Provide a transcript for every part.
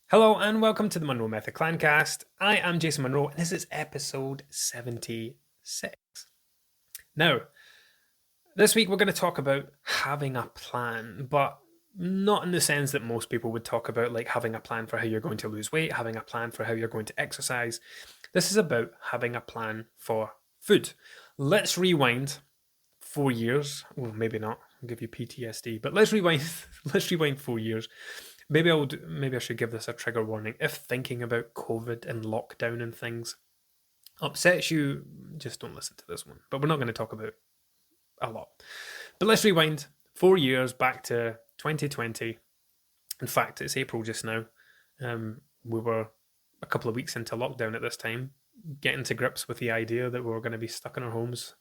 Hello and welcome to the Monroe Method Clancast. I am Jason Monroe and this is episode 76. Now, this week we're going to talk about having a plan, but not in the sense that most people would talk about, like having a plan for how you're going to lose weight, having a plan for how you're going to exercise. This is about having a plan for food. Let's rewind 4 years. Well, maybe not. I'll give you PTSD, but let's rewind. Let's rewind 4 years. Maybe I should give this a trigger warning. If thinking about COVID and lockdown and things upsets you, just don't listen to this one. But we're not going to talk about a lot. But let's rewind 4 years back to 2020. In fact, it's April just now. We were a couple of weeks into lockdown at this time, getting to grips with the idea that we were going to be stuck in our homes,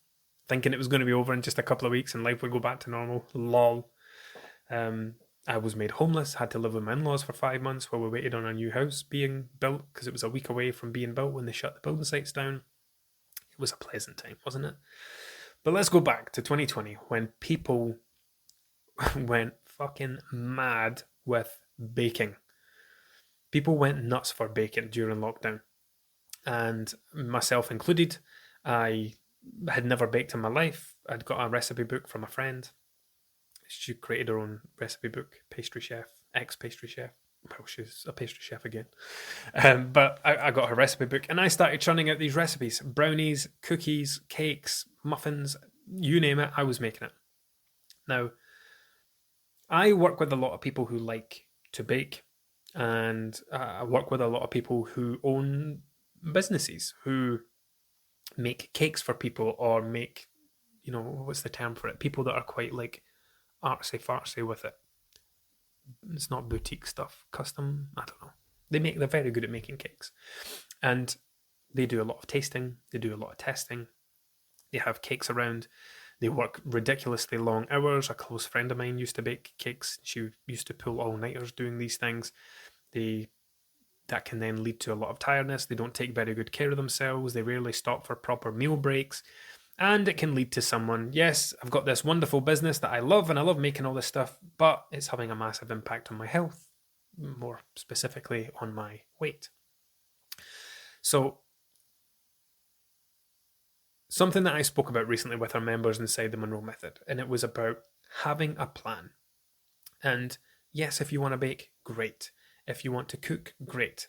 thinking it was going to be over in just a couple of weeks and life would go back to normal. Lol. I was made homeless, had to live with my in-laws for 5 months while we waited on a new house being built because it was a week away from being built when they shut the building sites down. It was a pleasant time, wasn't it? But let's go back to 2020 when people went fucking mad with baking. People went nuts for baking during lockdown. And myself included. I had never baked in my life. I'd got a recipe book from a friend. She created her own recipe book, pastry chef, ex-pastry chef. Well, she's a pastry chef again. But I got her recipe book and I started churning out these recipes. Brownies, cookies, cakes, muffins, you name it, I was making it. Now, I work with a lot of people who like to bake, and I work with a lot of people who own businesses, who make cakes for people or make, what's the term for it? People that are quite like artsy fartsy with it. It's not boutique stuff, custom. I don't know. They're very good at making cakes, and they do a lot of tasting. They do a lot of testing. They have cakes around. They work ridiculously long hours. A close friend of mine used to bake cakes. She used to pull all-nighters doing these things. That can then lead to a lot of tiredness. They don't take very good care of themselves. They rarely stop for proper meal breaks. And it can lead to someone, yes, I've got this wonderful business that I love and I love making all this stuff, but it's having a massive impact on my health, more specifically on my weight. So, something that I spoke about recently with our members inside the Monroe Method, and it was about having a plan. And yes, if you want to bake, great. If you want to cook, great.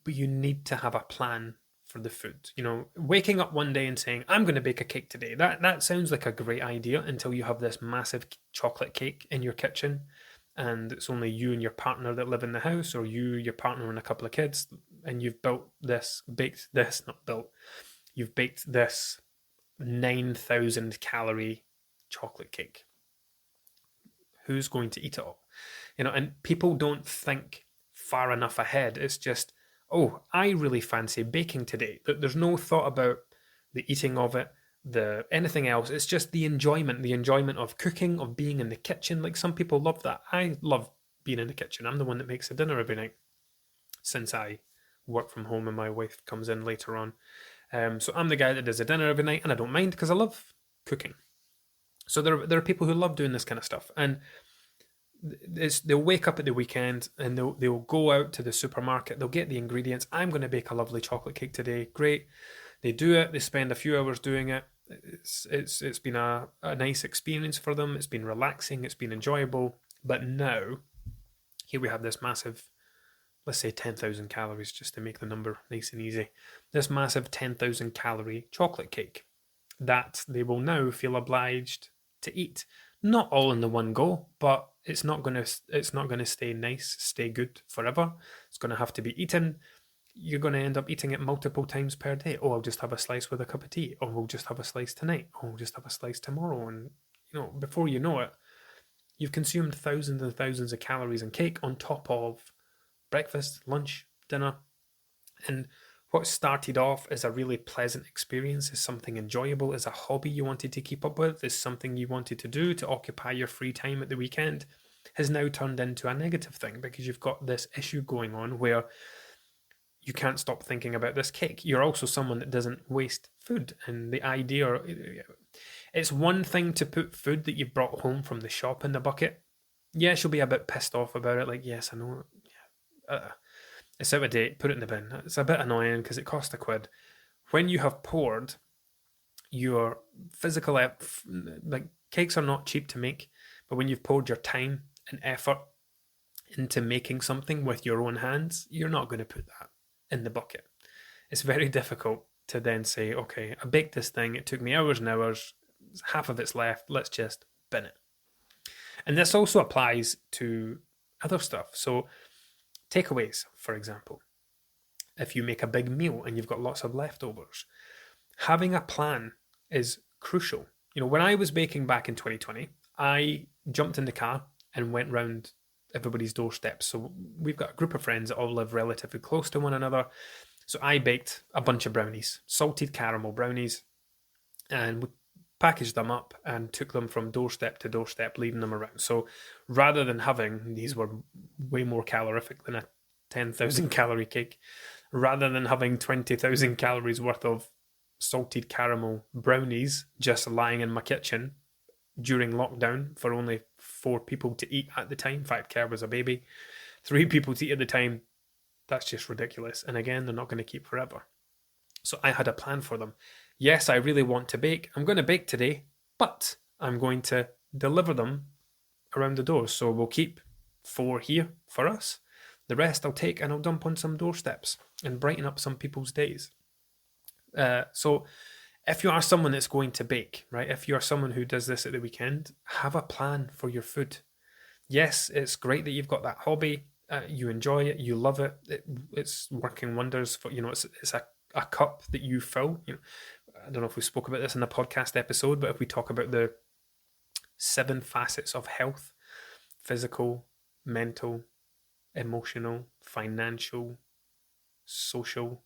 But you need to have a plan for the food. Waking up one day and saying, I'm going to bake a cake today. That sounds like a great idea until you have this massive chocolate cake in your kitchen and it's only you and your partner that live in the house, or you, your partner, and a couple of kids, and you've baked this 9,000 calorie chocolate cake. Who's going to eat it all? And people don't think far enough ahead. It's just, oh, I really fancy baking today. There's no thought about the eating of it, anything else. It's just the enjoyment of cooking, of being in the kitchen. Like, some people love that. I love being in the kitchen. I'm the one that makes the dinner every night, since I work from home and my wife comes in later on. So I'm the guy that does the dinner every night, and I don't mind because I love cooking. So there are people who love doing this kind of stuff, and they'll wake up at the weekend and they'll go out to the supermarket. They'll get the ingredients. I'm going to bake a lovely chocolate cake today. Great. They do it. They spend a few hours doing it. It's been a nice experience for them. It's been relaxing. It's been enjoyable. But now, here we have this massive, let's say 10,000 calories, just to make the number nice and easy. This massive 10,000 calorie chocolate cake that they will now feel obliged to eat. Not all in the one go, but it's not going to stay nice, stay good forever. It's going to have to be eaten. You're going to end up eating it multiple times per day. Oh, I'll just have a slice with a cup of tea. Oh, we'll just have a slice tonight. Oh, we'll just have a slice tomorrow. And before you know it, you've consumed thousands and thousands of calories in cake on top of breakfast, lunch, dinner. And what started off as a really pleasant experience, as something enjoyable, as a hobby you wanted to keep up with, as something you wanted to do to occupy your free time at the weekend, has now turned into a negative thing because you've got this issue going on where you can't stop thinking about this cake. You're also someone that doesn't waste food. And the idea, it's one thing to put food that you've brought home from the shop in the bucket. Yes, you'll be a bit pissed off about it. Like, yes, I know. it's out of date, put it in the bin. It's a bit annoying because it cost £1. When you have poured your physical, like cakes are not cheap to make, but when you've poured your time and effort into making something with your own hands, you're not going to put that in the bucket. It's very difficult to then say, okay, I baked this thing, it took me hours and hours, half of it's left, let's just bin it. And this also applies to other stuff. So takeaways, for example. If you make a big meal and you've got lots of leftovers, having a plan is crucial. You know, when I was baking back in 2020, I jumped in the car and went round everybody's doorsteps. So we've got a group of friends that all live relatively close to one another. So I baked a bunch of brownies, salted caramel brownies, and we packaged them up and took them from doorstep to doorstep, leaving them around. So rather than having, these were way more calorific than a 10,000 calorie cake, rather than having 20,000 calories worth of salted caramel brownies just lying in my kitchen during lockdown for only 4 people to eat at the time. In fact, Kerr was a baby. 3 people to eat at the time. That's just ridiculous. And again, they're not going to keep forever. So I had a plan for them. Yes, I really want to bake. I'm going to bake today, but I'm going to deliver them around the doors. So we'll keep 4 here for us. The rest I'll take and I'll dump on some doorsteps and brighten up some people's days. So if you are someone that's going to bake, right? If you are someone who does this at the weekend, have a plan for your food. Yes, it's great that you've got that hobby. You enjoy it, you love it. It's working wonders for, you know, it's a cup that you fill. You know, I don't know if we spoke about this in the podcast episode, but if we talk about the 7 facets of health: physical, mental, emotional, financial, social.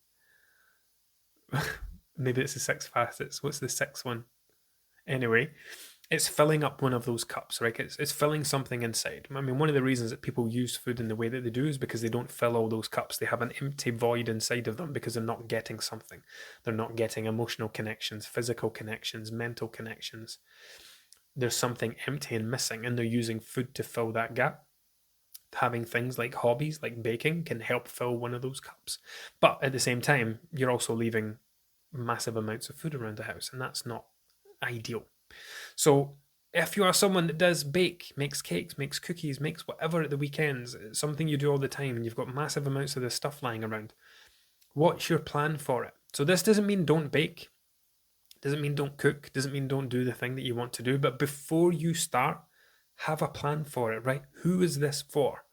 Maybe it's the 6 facets. What's the 6th one? Anyway, it's filling up one of those cups, right? It's filling something inside. I mean, one of the reasons that people use food in the way that they do is because they don't fill all those cups. They have an empty void inside of them because they're not getting something. They're not getting emotional connections, physical connections, mental connections. There's something empty and missing, and they're using food to fill that gap. Having things like hobbies, like baking, can help fill one of those cups. But at the same time, you're also leaving massive amounts of food around the house, and that's not ideal. So if you are someone that does bake, makes cakes, makes cookies, makes whatever at the weekends, it's something you do all the time, and you've got massive amounts of this stuff lying around, what's your plan for it? So this doesn't mean don't bake, doesn't mean don't cook, doesn't mean don't do the thing that you want to do, but before you start, have a plan for it, right? Who is this for?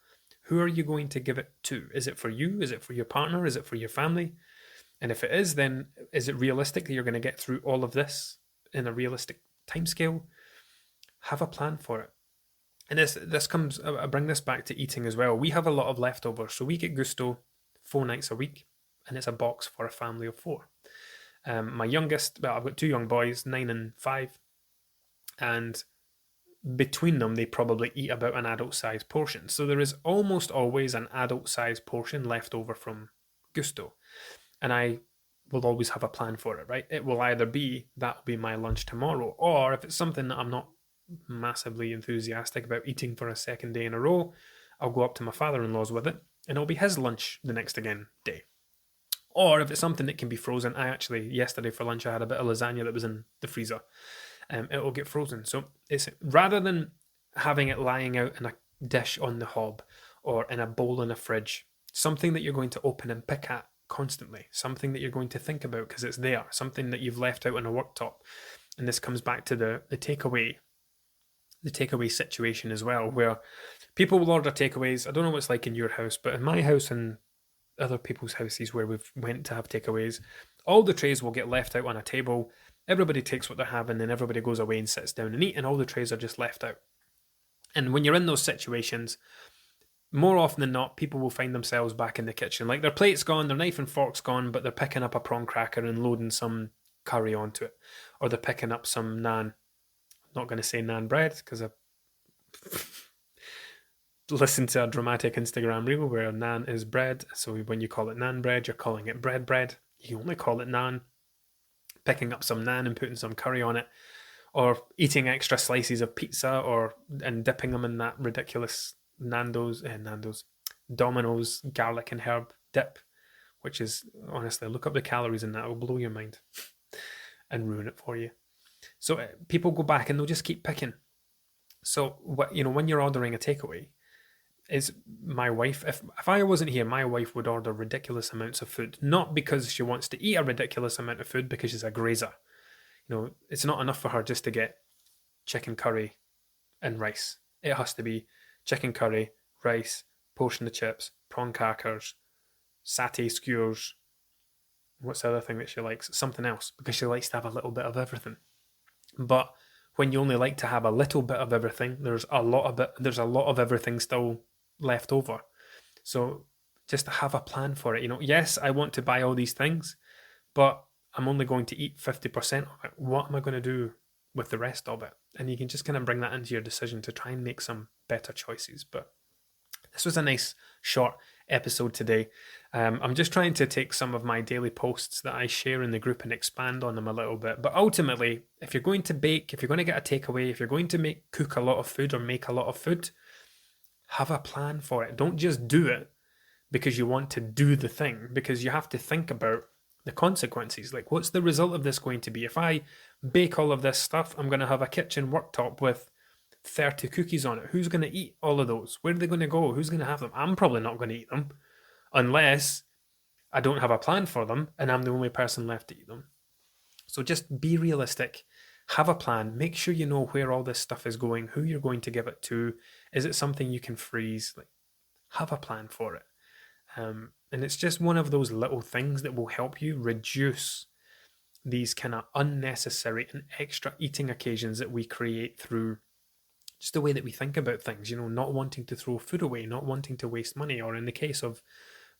Who are you going to give it to? Is it for you? Is it for your partner? Is it for your family? And if it is, then is it realistic that you're going to get through all of this in a realistic timescale? Have a plan for it. And this comes, I bring this back to eating as well. We have a lot of leftovers. So we get Gusto 4 nights a week, and it's a box for a family of 4. My youngest, well, I've got 2 young boys, 9 and 5. And between them, they probably eat about an adult-sized portion. So there is almost always an adult-sized portion left over from Gusto. And I will always have a plan for it, right? It will either be, that will be my lunch tomorrow, or if it's something that I'm not massively enthusiastic about eating for a second day in a row, I'll go up to my father-in-law's with it, and it'll be his lunch the next again day. Or if it's something that can be frozen, I actually, yesterday for lunch, I had a bit of lasagna that was in the freezer. It will get frozen. So it's rather than having it lying out in a dish on the hob or in a bowl in a fridge, something that you're going to open and pick at constantly, something that you're going to think about because it's there, something that you've left out on a worktop. And this comes back to the takeaway situation as well, where people will order takeaways. I don't know what it's like in your house, but in my house and other people's houses where we've went to have takeaways, all the trays will get left out on a table. Everybody takes what they're having, and everybody goes away and sits down and eat, and all the trays are just left out. And when you're in those situations, more often than not, people will find themselves back in the kitchen. Like their plate's gone, their knife and fork's gone, but they're picking up a prawn cracker and loading some curry onto it. Or they're picking up some naan. I'm not going to say naan bread, because I've listened to a dramatic Instagram reel where naan is bread. So when you call it naan bread, you're calling it bread. You only call it naan. Picking up some naan and putting some curry on it, or eating extra slices of pizza and dipping them in that ridiculous Nando's Domino's garlic and herb dip, which is, honestly, look up the calories in that, it will blow your mind and ruin it for you. So people go back and they'll just keep picking. So when you're ordering a takeaway, is my wife, if I wasn't here, my wife would order ridiculous amounts of food, not because she wants to eat a ridiculous amount of food, because she's a grazer. It's not enough for her just to get chicken curry and rice. It has to be chicken curry, rice, portion of chips, prawn crackers, satay skewers. What's the other thing that she likes? Something else, because she likes to have a little bit of everything. But when you only like to have a little bit of everything, there's a lot of everything still left over. So just to have a plan for it. Yes, I want to buy all these things, but I'm only going to eat 50% of it. What am I going to do with the rest of it? And you can just kind of bring that into your decision to try and make some better choices. But this was a nice short episode today. I'm just trying to take some of my daily posts that I share in the group and expand on them a little bit. But ultimately, if you're going to bake, if you're going to get a takeaway, if you're going to cook a lot of food or make a lot of food, have a plan for it. Don't just do it because you want to do the thing, because you have to think about the consequences. Like, what's the result of this going to be? If I bake all of this stuff, I'm going to have a kitchen worktop with 30 cookies on it. Who's going to eat all of those? Where are they going to go? Who's going to have them? I'm probably not going to eat them unless I don't have a plan for them and I'm the only person left to eat them. So just be realistic. Have a plan. Make sure you know where all this stuff is going, who you're going to give it to. Is it something you can freeze? Have a plan for it. And it's just one of those little things that will help you reduce these kind of unnecessary and extra eating occasions that we create through just the way that we think about things, not wanting to throw food away, not wanting to waste money, or in the case of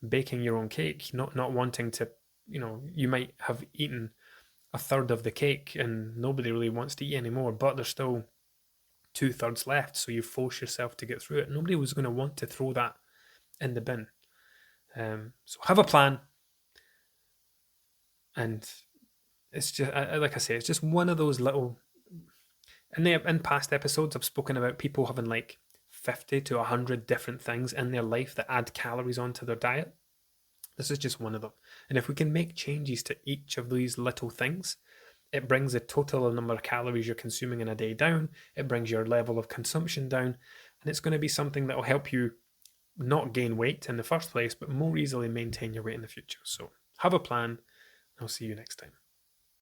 baking your own cake, not wanting to, you might have eaten a third of the cake and nobody really wants to eat anymore, but there's still 2/3 left, so you force yourself to get through it. Nobody was going to want to throw that in the bin. So have a plan, and it's just, like I say, it's just one of those little. In past episodes, I've spoken about people having like 50 to 100 different things in their life that add calories onto their diet. This is just one of them. And if we can make changes to each of these little things, it brings the total number of calories you're consuming in a day down. It brings your level of consumption down. And it's going to be something that will help you not gain weight in the first place, but more easily maintain your weight in the future. So have a plan. I'll see you next time.